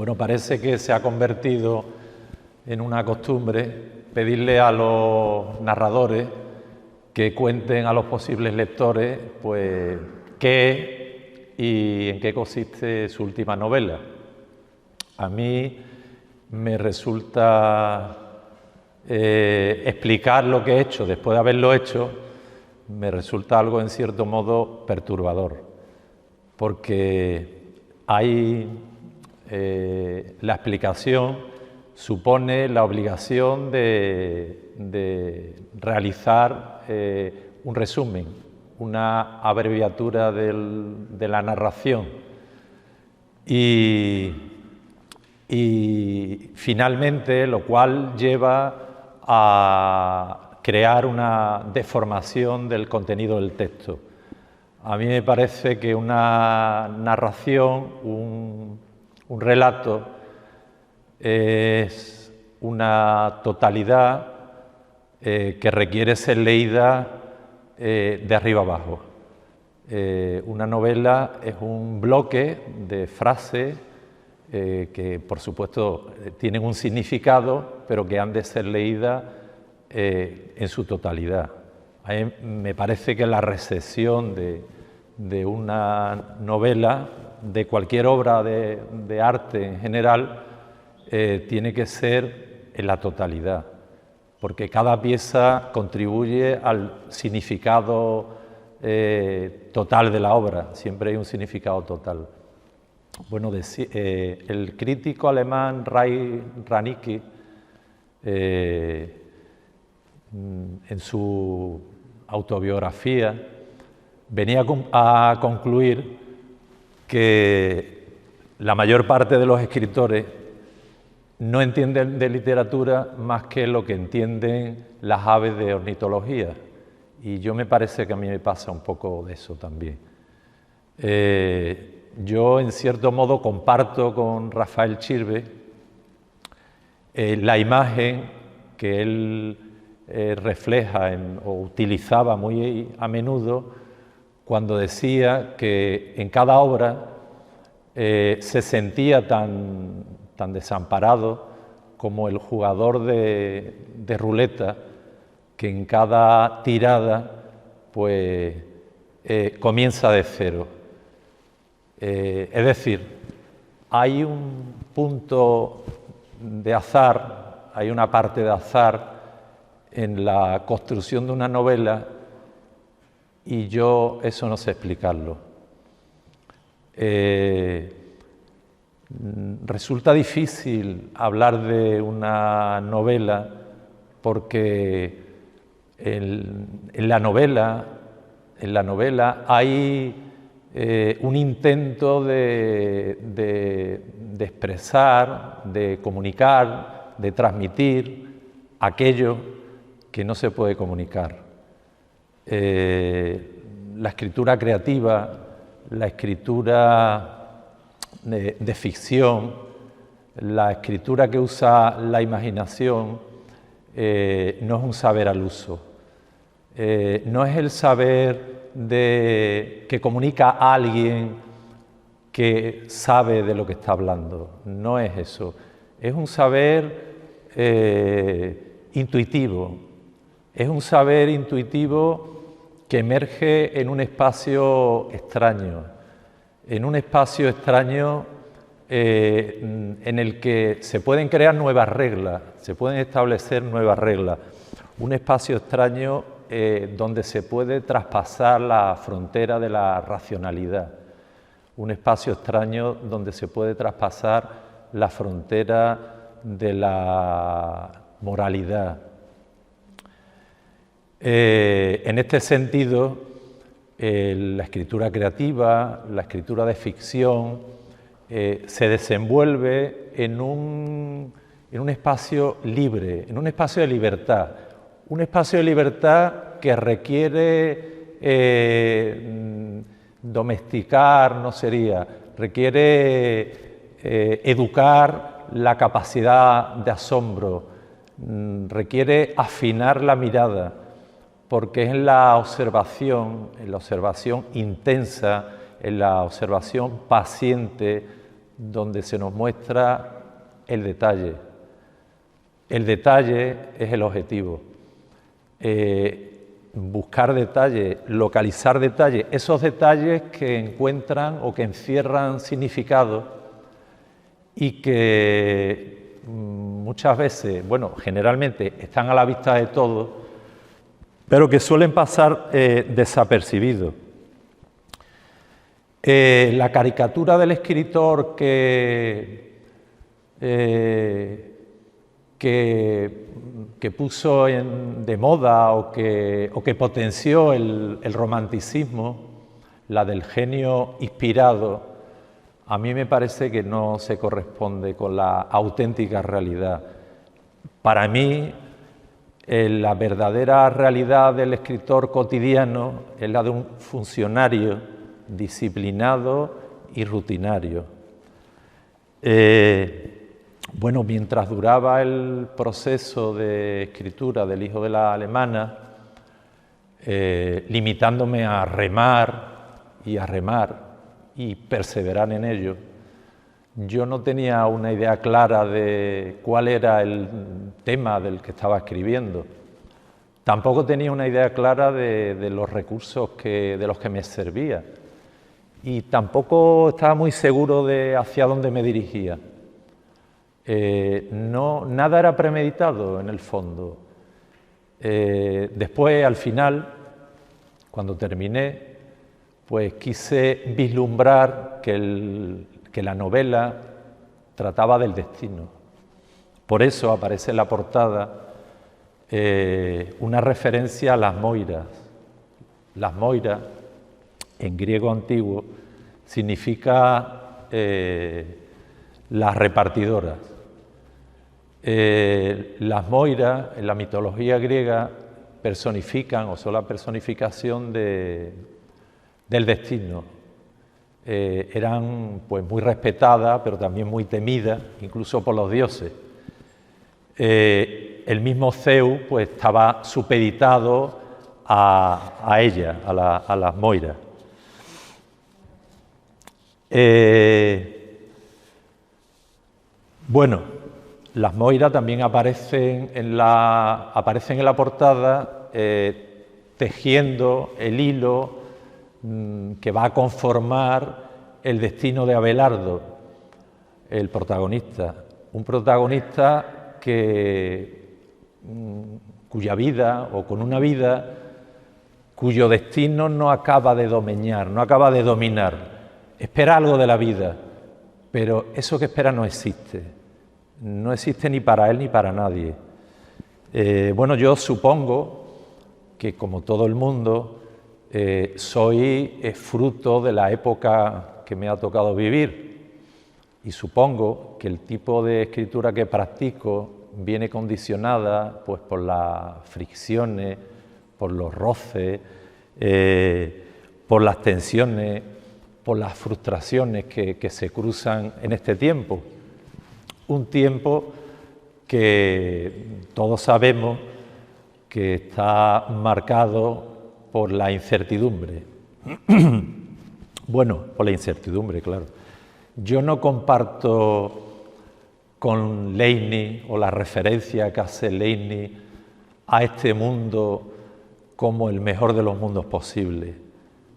Bueno, parece que se ha convertido en una costumbre pedirle a los narradores que cuenten a los posibles lectores pues qué y en qué consiste su última novela. A mí me resulta explicar lo que he hecho después de haberlo hecho, me resulta algo en cierto modo perturbador, porque la explicación supone la obligación de realizar un resumen, una abreviatura de la narración y finalmente, lo cual lleva a crear una deformación del contenido del texto. A mí me parece que una narración, un relato, es una totalidad que requiere ser leída de arriba abajo. Una novela es un bloque de frases que, por supuesto, tienen un significado, pero que han de ser leídas en su totalidad. A mí me parece que la recepción de una novela, de cualquier obra de arte en general, tiene que ser en la totalidad, porque cada pieza contribuye al significado total de la obra, siempre hay un significado total. Bueno, el crítico alemán Ray Ranicky, en su autobiografía, venía a concluir que la mayor parte de los escritores no entienden de literatura más que lo que entienden las aves de ornitología. Y yo me parece que a mí me pasa un poco de eso también. Yo, en cierto modo, comparto con Rafael Chirbe la imagen que él refleja o utilizaba muy a menudo cuando decía que en cada obra se sentía tan desamparado como el jugador de ruleta que en cada tirada pues comienza de cero. Es decir, hay un punto de azar, hay una parte de azar en la construcción de una novela y yo eso no sé explicarlo. Resulta difícil hablar de una novela porque en la novela hay un intento de expresar, de comunicar, de transmitir aquello que no se puede comunicar. La escritura creativa, la escritura de ficción, la escritura que usa la imaginación, no es un saber al uso. No es el saber que comunica a alguien que sabe de lo que está hablando, no es eso. Es un saber intuitivo, es un saber intuitivo que emerge en un espacio extraño, en el que se pueden crear nuevas reglas, se pueden establecer nuevas reglas, un espacio extraño donde se puede traspasar la frontera de la racionalidad, un espacio extraño donde se puede traspasar la frontera de la moralidad. En este sentido, la escritura creativa, la escritura de ficción, se desenvuelve en un espacio libre, en un espacio de libertad. Un espacio de libertad que requiere domesticar, requiere educar la capacidad de asombro, requiere afinar la mirada, porque es en la observación intensa, en la observación paciente donde se nos muestra el detalle. El detalle es el objetivo. Buscar detalle, localizar detalle, esos detalles que encuentran o que encierran significado y que muchas veces, bueno, generalmente están a la vista de todos, pero que suelen pasar desapercibidos. La caricatura del escritor que puso de moda o que potenció el romanticismo, la del genio inspirado, a mí me parece que no se corresponde con la auténtica realidad. Para mí, la verdadera realidad del escritor cotidiano es la de un funcionario disciplinado y rutinario. Bueno, mientras duraba el proceso de escritura del Hijo de la Alemana, limitándome a remar y perseverar en ello, yo no tenía una idea clara de cuál era el tema del que estaba escribiendo. Tampoco tenía una idea clara de los recursos de los que me servía. Y tampoco estaba muy seguro de hacia dónde me dirigía. Nada era premeditado en el fondo. Después, al final, cuando terminé, pues quise vislumbrar que la novela trataba del destino. Por eso aparece en la portada una referencia a las moiras. Las moiras, en griego antiguo, significa las repartidoras. Las moiras, en la mitología griega, personifican o son la personificación del destino. Eran pues muy respetadas, pero también muy temidas, incluso por los dioses. El mismo Zeus pues estaba supeditado a ellas, a las moiras. Bueno, las moiras también aparecen en la portada tejiendo el hilo que va a conformar el destino de Abelardo, el protagonista. Un protagonista cuya vida, o con una vida, cuyo destino no acaba de domeñar, no acaba de dominar. Espera algo de la vida, pero eso que espera no existe. No existe ni para él ni para nadie. Bueno, yo supongo que, como todo el mundo, soy fruto de la época que me ha tocado vivir. Y supongo que el tipo de escritura que practico viene condicionada pues, por las fricciones, por los roces, por las tensiones, por las frustraciones que se cruzan en este tiempo. Un tiempo que todos sabemos que está marcado por la incertidumbre. Bueno, por la incertidumbre, claro. Yo no comparto con Leibniz o la referencia que hace Leibniz a este mundo como el mejor de los mundos posibles.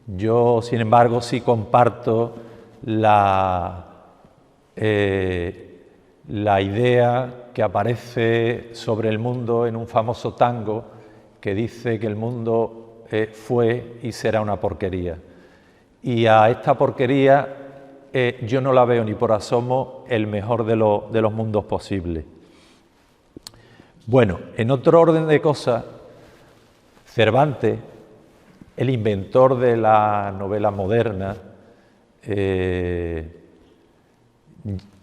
Yo, sin embargo, sí comparto la idea que aparece sobre el mundo en un famoso tango que dice que el mundo fue y será una porquería. Y a esta porquería yo no la veo ni por asomo el mejor de los mundos posibles. Bueno, en otro orden de cosas, Cervantes, el inventor de la novela moderna,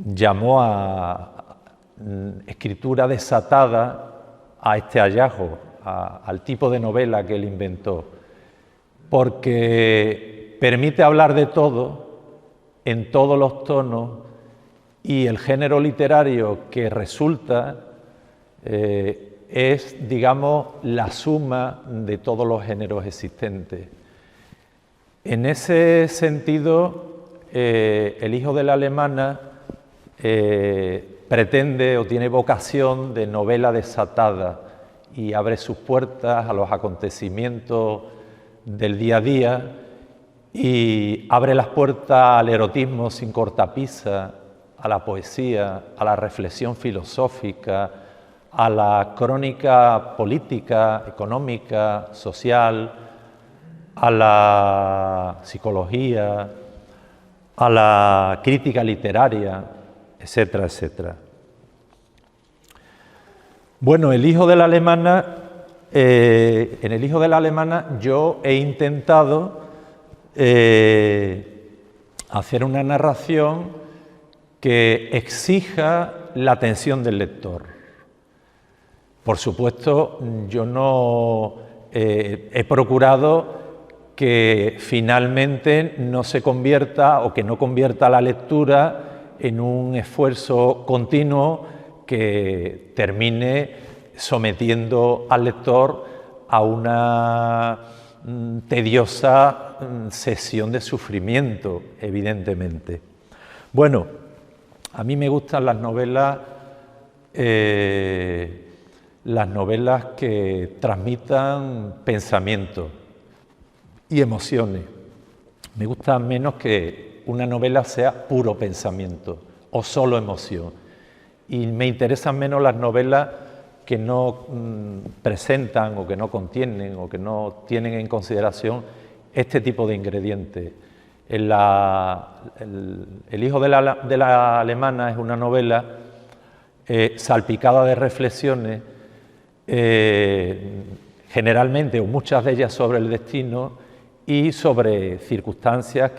llamó a escritura desatada a este hallazgo, al tipo de novela que él inventó, porque permite hablar de todo, en todos los tonos, y el género literario que resulta es, digamos, la suma de todos los géneros existentes. En ese sentido, el Hijo de la Alemana pretende o tiene vocación de novela desatada y abre sus puertas a los acontecimientos del día a día y abre las puertas al erotismo sin cortapisa, a la poesía, a la reflexión filosófica, a la crónica política, económica, social, a la psicología, a la crítica literaria, etcétera, etcétera. Bueno, El hijo de la alemana, en El hijo de la alemana yo he intentado hacer una narración que exija la atención del lector. Por supuesto, yo no he procurado que finalmente no se convierta o que no convierta la lectura en un esfuerzo continuo que termine sometiendo al lector a una tediosa sesión de sufrimiento, evidentemente. Bueno, a mí me gustan las novelas que transmitan pensamientos y emociones. Me gusta menos que una novela sea puro pensamiento o solo emoción. Y me interesan menos las novelas que no presentan o que no contienen o que no tienen en consideración este tipo de ingredientes. El hijo de la alemana es una novela salpicada de reflexiones, generalmente o muchas de ellas sobre el destino y sobre circunstancias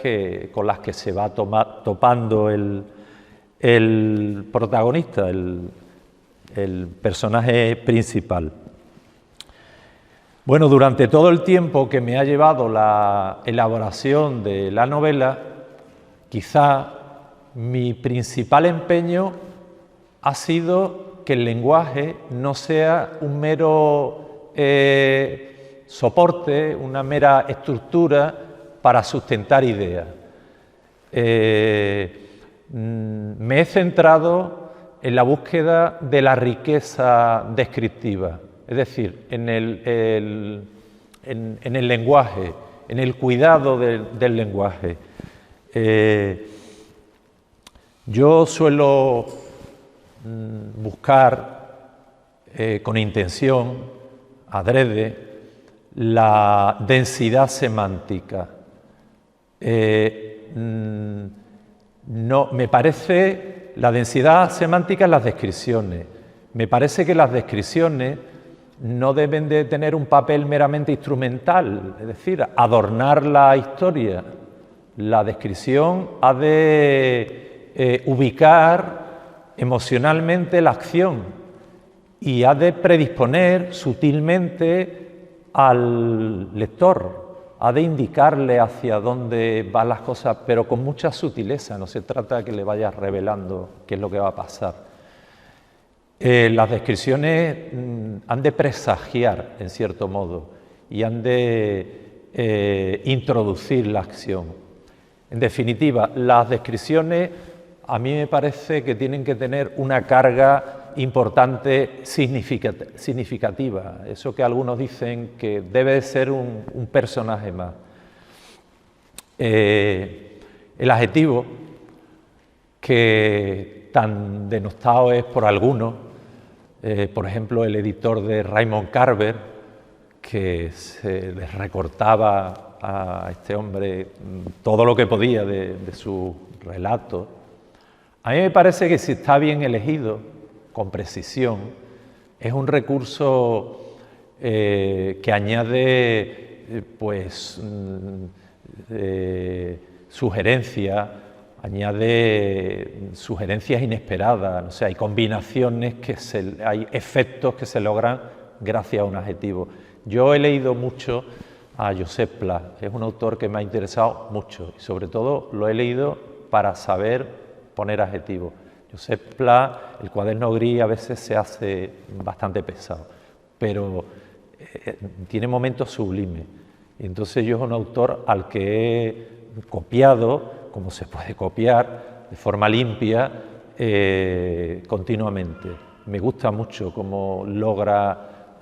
con las que se va topando el protagonista, el personaje principal. Bueno, durante todo el tiempo que me ha llevado la elaboración de la novela, quizá mi principal empeño ha sido que el lenguaje no sea un mero soporte, una mera estructura para sustentar ideas. Me he centrado en la búsqueda de la riqueza descriptiva, es decir, en el lenguaje, en el cuidado del lenguaje. Yo suelo buscar con intención, adrede, la densidad semántica. No, me parece la densidad semántica en las descripciones. Me parece que las descripciones no deben de tener un papel meramente instrumental, es decir, adornar la historia. La descripción ha de ubicar emocionalmente la acción y ha de predisponer sutilmente al lector, ha de indicarle hacia dónde van las cosas, pero con mucha sutileza, no se trata de que le vayas revelando qué es lo que va a pasar. Las descripciones han de presagiar, en cierto modo, y han de introducir la acción. En definitiva, las descripciones a mí me parece que tienen que tener una carga importante, significativa, eso que algunos dicen que debe de ser un personaje más. El adjetivo, que tan denostado es por algunos, por ejemplo el editor de Raymond Carver, que se les recortaba a este hombre todo lo que podía de su relato. A mí me parece que si está bien elegido, con precisión, es un recurso que añade sugerencias, añade sugerencias inesperadas, o sea, hay combinaciones, hay efectos que se logran gracias a un adjetivo. Yo he leído mucho a Josep Pla, es un autor que me ha interesado mucho y sobre todo lo he leído para saber poner adjetivos. Josep Pla, el cuaderno gris a veces se hace bastante pesado, pero tiene momentos sublimes. Y entonces yo es un autor al que he copiado, como se puede copiar, de forma limpia, continuamente. Me gusta mucho cómo logra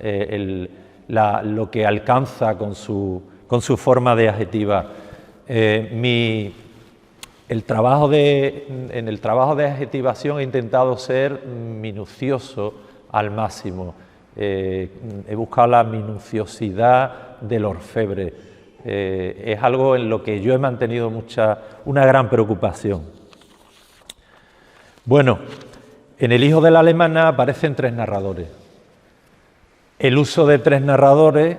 lo que alcanza con su forma de adjetivar. En el trabajo de adjetivación he intentado ser minucioso al máximo. He buscado la minuciosidad del orfebre. Es algo en lo que yo he mantenido una gran preocupación. Bueno, en El hijo de la alemana aparecen 3 narradores. El uso de 3 narradores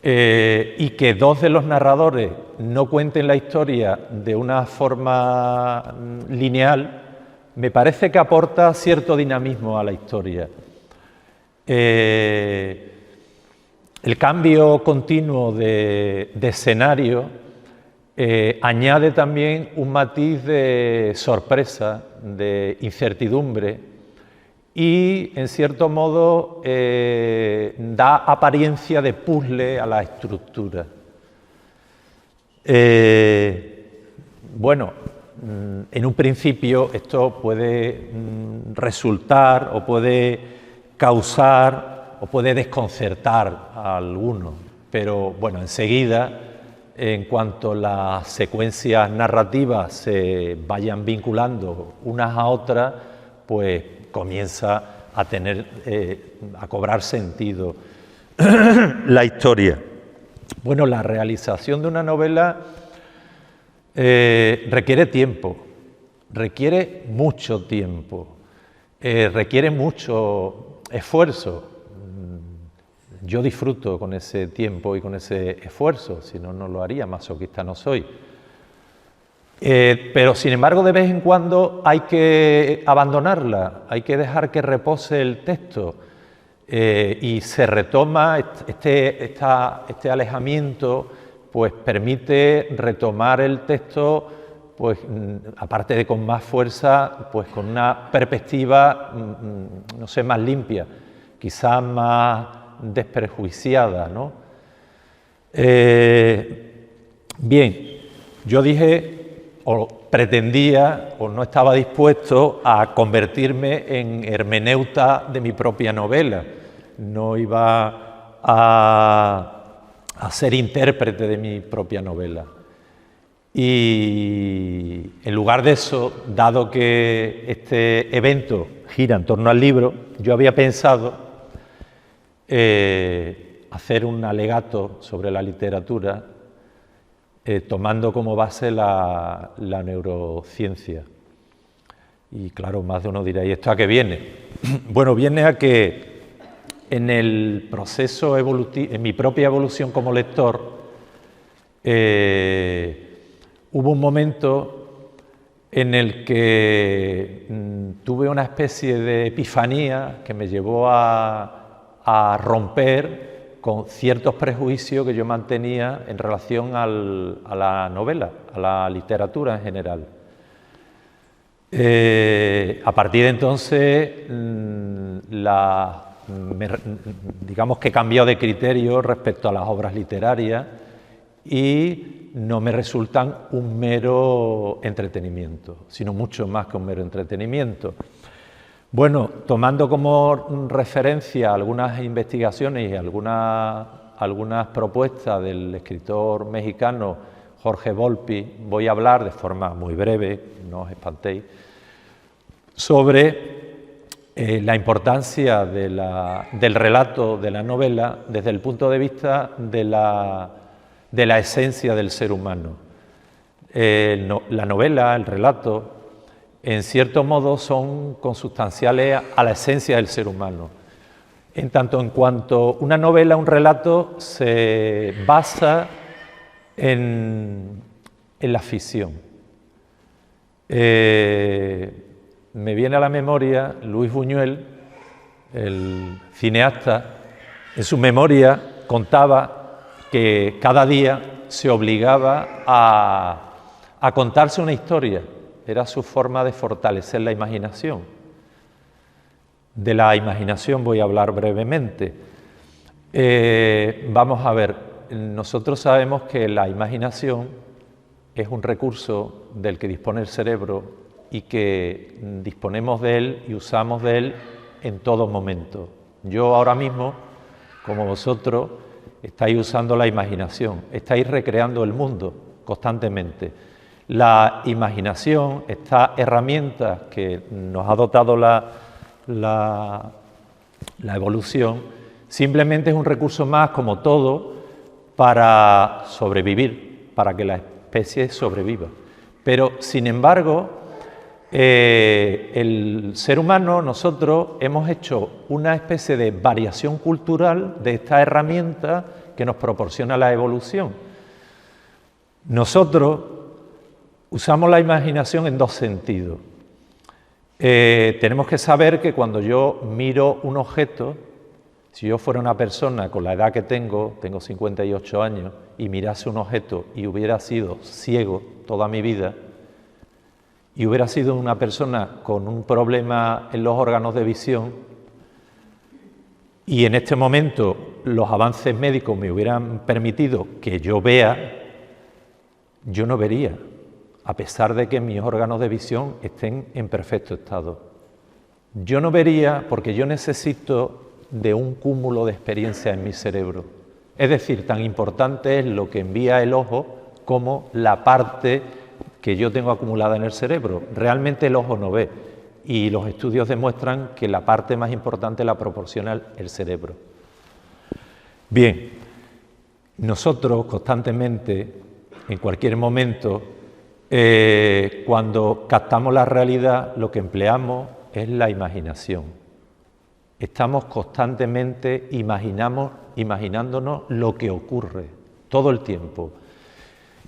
y que 2 de los narradores no cuenten la historia de una forma lineal, me parece que aporta cierto dinamismo a la historia. El cambio continuo de escenario añade también un matiz de sorpresa, de incertidumbre y, en cierto modo, da apariencia de puzzle a la estructura. Bueno, en un principio esto puede resultar o puede causar o puede desconcertar a algunos, pero bueno, enseguida, en cuanto las secuencias narrativas se vayan vinculando unas a otras, pues comienza a cobrar sentido la historia. Bueno, la realización de una novela requiere tiempo, requiere mucho tiempo, requiere mucho esfuerzo. Yo disfruto con ese tiempo y con ese esfuerzo, si no, no lo haría, masoquista no soy. Pero, sin embargo, de vez en cuando hay que abandonarla, hay que dejar que repose el texto y se retoma este alejamiento, pues permite retomar el texto, pues aparte de con más fuerza, pues con una perspectiva, no sé, más limpia, quizás más desprejuiciada, ¿no? Bien, yo dije, o pretendía, o no estaba dispuesto a convertirme en hermeneuta de mi propia novela. No iba a ser intérprete de mi propia novela. Y en lugar de eso, dado que este evento gira en torno al libro, yo había pensado hacer un alegato sobre la literatura tomando como base la neurociencia. Y claro, más de uno dirá, ¿y esto a qué viene? Bueno, viene a que en el proceso evolutivo, en mi propia evolución como lector, hubo un momento en el que tuve una especie de epifanía que me llevó a romper con ciertos prejuicios que yo mantenía en relación a la novela, a la literatura en general. A partir de entonces, digamos que he cambiado de criterio respecto a las obras literarias y no me resultan un mero entretenimiento, sino mucho más que un mero entretenimiento. Bueno, tomando como referencia algunas investigaciones y algunas propuestas del escritor mexicano Jorge Volpi, voy a hablar de forma muy breve, no os espantéis, sobre la importancia del relato de la novela desde el punto de vista de la esencia del ser humano. La novela, el relato, en cierto modo son consustanciales a la esencia del ser humano. En tanto en cuanto una novela, un relato, se basa en la ficción. Me viene a la memoria Luis Buñuel, el cineasta, en su memoria contaba que cada día se obligaba a contarse una historia. Era su forma de fortalecer la imaginación. De la imaginación voy a hablar brevemente. Vamos a ver, nosotros sabemos que la imaginación es un recurso del que dispone el cerebro y que disponemos de él y usamos de él en todo momento. Yo ahora mismo, como vosotros, estáis usando la imaginación, estáis recreando el mundo constantemente. La imaginación, esta herramienta que nos ha dotado la evolución, simplemente es un recurso más, como todo, para sobrevivir, para que la especie sobreviva. Pero, sin embargo, el ser humano, nosotros, hemos hecho una especie de variación cultural de esta herramienta que nos proporciona la evolución. Nosotros usamos la imaginación en dos sentidos. Tenemos que saber que cuando yo miro un objeto, si yo fuera una persona con la edad que tengo 58 años, y mirase un objeto y hubiera sido ciego toda mi vida, y hubiera sido una persona con un problema en los órganos de visión, y en este momento los avances médicos me hubieran permitido que yo vea, yo no vería, a pesar de que mis órganos de visión estén en perfecto estado. Yo no vería porque yo necesito de un cúmulo de experiencia en mi cerebro. Es decir, tan importante es lo que envía el ojo como la parte que yo tengo acumulada en el cerebro. Realmente el ojo no ve y los estudios demuestran que la parte más importante la proporciona el cerebro. Bien, nosotros constantemente, en cualquier momento, cuando captamos la realidad, lo que empleamos es la imaginación. Estamos constantemente imaginándonos lo que ocurre todo el tiempo,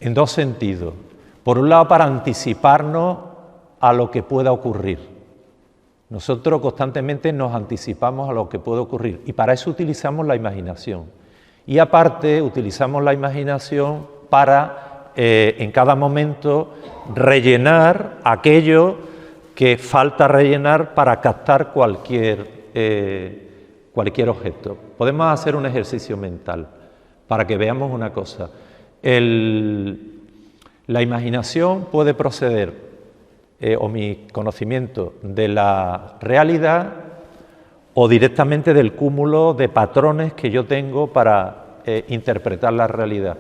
en dos sentidos. Por un lado, para anticiparnos a lo que pueda ocurrir. Nosotros constantemente nos anticipamos a lo que puede ocurrir y para eso utilizamos la imaginación. Y aparte, utilizamos la imaginación para, en cada momento, rellenar aquello que falta rellenar para captar cualquier objeto. Podemos hacer un ejercicio mental para que veamos una cosa. La imaginación puede proceder, o mi conocimiento, de la realidad o directamente del cúmulo de patrones que yo tengo para interpretar la realidad.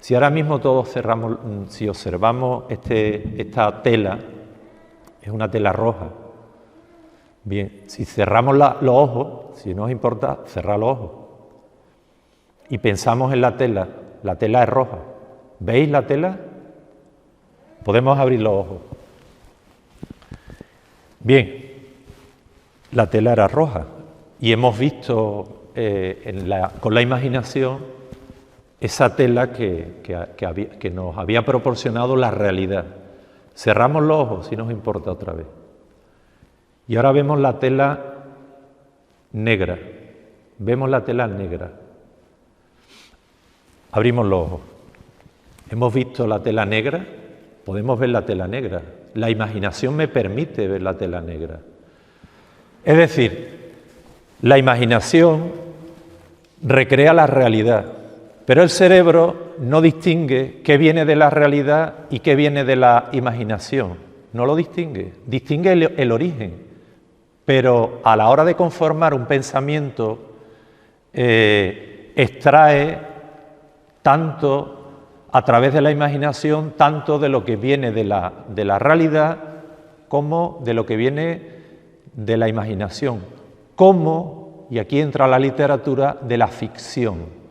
Si ahora mismo todos cerramos, si observamos esta tela, es una tela roja. Bien, si cerramos los ojos, si no os importa, cerrad los ojos. Y pensamos en la tela es roja. ¿Veis la tela? Podemos abrir los ojos. Bien, la tela era roja y hemos visto con la imaginación esa tela que nos había proporcionado la realidad. Cerramos los ojos, si nos importa otra vez. Y ahora vemos la tela negra. Vemos la tela negra. Abrimos los ojos. Hemos visto la tela negra, podemos ver la tela negra. La imaginación me permite ver la tela negra. Es decir, la imaginación recrea la realidad, pero el cerebro no distingue qué viene de la realidad y qué viene de la imaginación. No lo distingue, distingue el origen. Pero a la hora de conformar un pensamiento, extrae tanto a través de la imaginación, tanto de lo que viene de la realidad como de lo que viene de la imaginación, como, y aquí entra la literatura, de la ficción.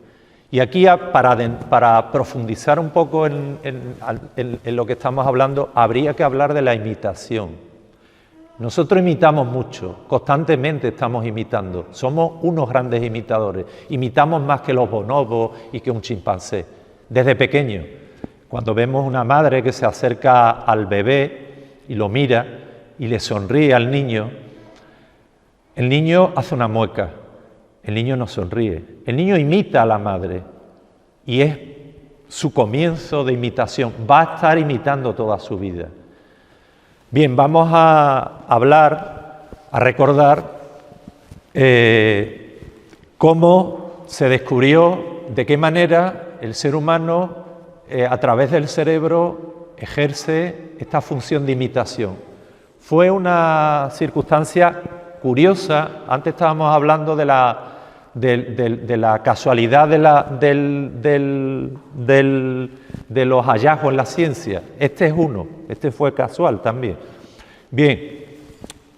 Y aquí, para profundizar un poco en lo que estamos hablando, habría que hablar de la imitación. Nosotros imitamos mucho, constantemente estamos imitando, somos unos grandes imitadores, imitamos más que los bonobos y que un chimpancé. Desde pequeño, cuando vemos una madre que se acerca al bebé y lo mira y le sonríe al niño, el niño hace una mueca, el niño no sonríe, el niño imita a la madre y es su comienzo de imitación, va a estar imitando toda su vida. Bien, vamos a hablar, a recordar cómo se descubrió, de qué manera el ser humano, a través del cerebro, ejerce esta función de imitación. Fue una circunstancia curiosa. Antes estábamos hablando de la casualidad de los hallazgos en la ciencia. Este es uno, este fue casual también. Bien,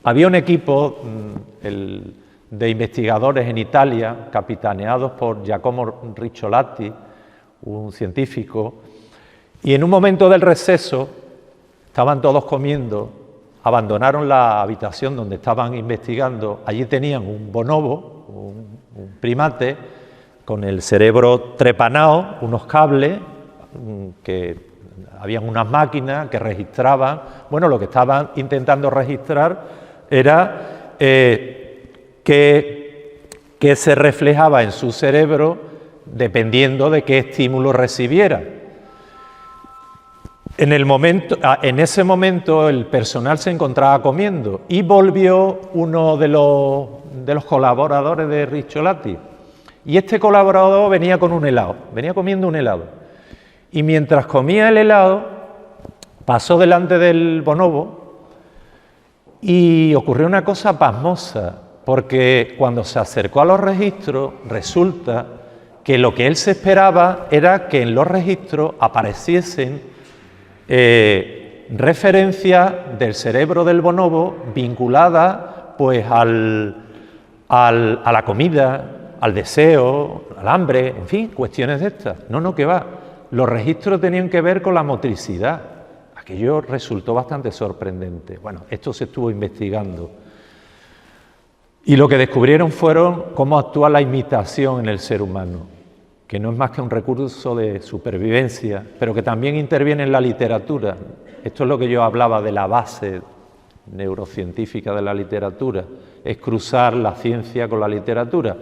había un equipo de investigadores en Italia, capitaneados por Giacomo Ricciolati, un científico, y en un momento del receso estaban todos comiendo, abandonaron la habitación donde estaban investigando. Allí tenían un bonobo, un primate, con el cerebro trepanado, unos cables, que habían unas máquinas que registraban. Bueno, lo que estaban intentando registrar era qué se reflejaba en su cerebro dependiendo de qué estímulo recibiera. En ese momento el personal se encontraba comiendo y volvió uno de los colaboradores de Ricciolati. Y este colaborador venía con un helado, venía comiendo un helado. Y mientras comía el helado, pasó delante del bonobo y ocurrió una cosa pasmosa, porque cuando se acercó a los registros, resulta que lo que él se esperaba era que en los registros apareciesen referencias del cerebro del bonobo vinculadas pues a la comida, al deseo, al hambre, en fin, cuestiones de estas. No, que va. Los registros tenían que ver con la motricidad. Aquello resultó bastante sorprendente. Bueno, esto se estuvo investigando. Y lo que descubrieron fueron cómo actúa la imitación en el ser humano, que no es más que un recurso de supervivencia, pero que también interviene en la literatura. Esto es lo que yo hablaba de la base neurocientífica de la literatura, es cruzar la ciencia con la literatura.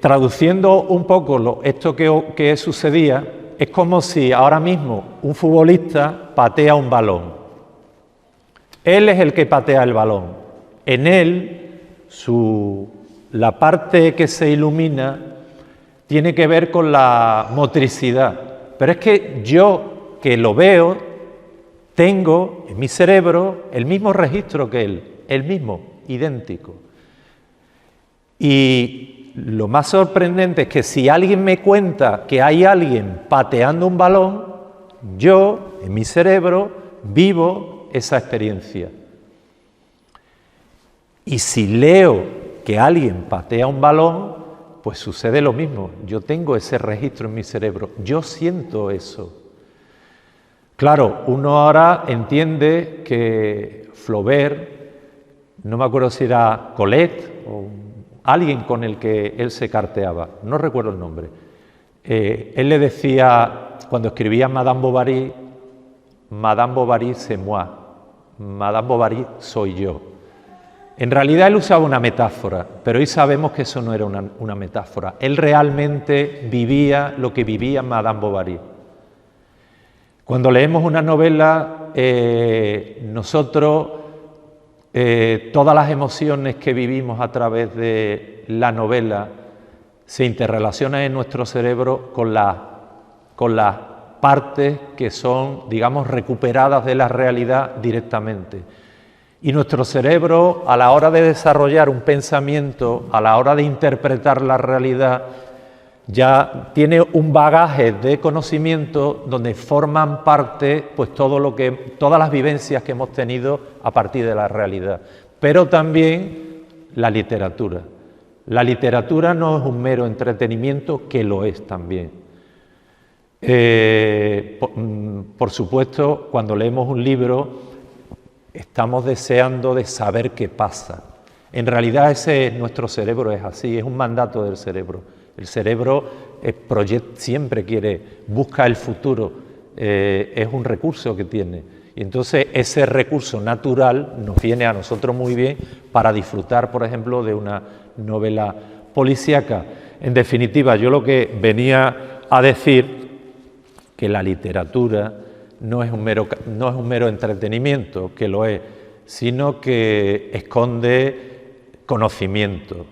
Traduciendo un poco esto que sucedía, es como si ahora mismo un futbolista patea un balón. Él es el que patea el balón. En él, la parte que se ilumina tiene que ver con la motricidad. Pero es que yo, que lo veo, tengo en mi cerebro el mismo registro que él, el mismo, idéntico. Y lo más sorprendente es que si alguien me cuenta que hay alguien pateando un balón, yo, en mi cerebro, vivo esa experiencia. Y si leo que alguien patea un balón, pues sucede lo mismo. Yo tengo ese registro en mi cerebro, yo siento eso. Claro, uno ahora entiende que Flaubert, no me acuerdo si era Colette o alguien con el que él se carteaba, no recuerdo el nombre, él le decía, cuando escribía Madame Bovary c'est moi, Madame Bovary soy yo. En realidad él usaba una metáfora, pero hoy sabemos que eso no era una metáfora. Él realmente vivía lo que vivía Madame Bovary. Cuando leemos una novela, nosotros, todas las emociones que vivimos a través de la novela se interrelacionan en nuestro cerebro con las partes que son, digamos, recuperadas de la realidad directamente. Y nuestro cerebro, a la hora de desarrollar un pensamiento, a la hora de interpretar la realidad, ya tiene un bagaje de conocimiento donde forman parte pues todas las vivencias que hemos tenido a partir de la realidad. Pero también la literatura. La literatura no es un mero entretenimiento, que lo es también. Por supuesto, cuando leemos un libro, estamos deseando de saber qué pasa. En realidad nuestro cerebro es así, es un mandato del cerebro. El cerebro siempre busca el futuro, es un recurso que tiene. Y entonces ese recurso natural nos viene a nosotros muy bien para disfrutar, por ejemplo, de una novela policíaca. En definitiva, yo lo que venía a decir, que la literatura no es un mero entretenimiento, que lo es, sino que esconde conocimiento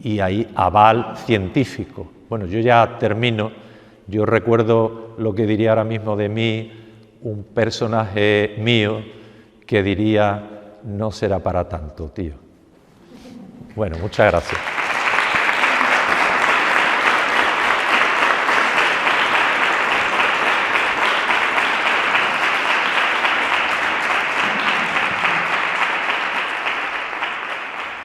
y hay aval científico. Bueno, yo ya termino. Yo recuerdo lo que diría ahora mismo de mí un personaje mío que diría: no será para tanto, tío. Bueno, muchas gracias.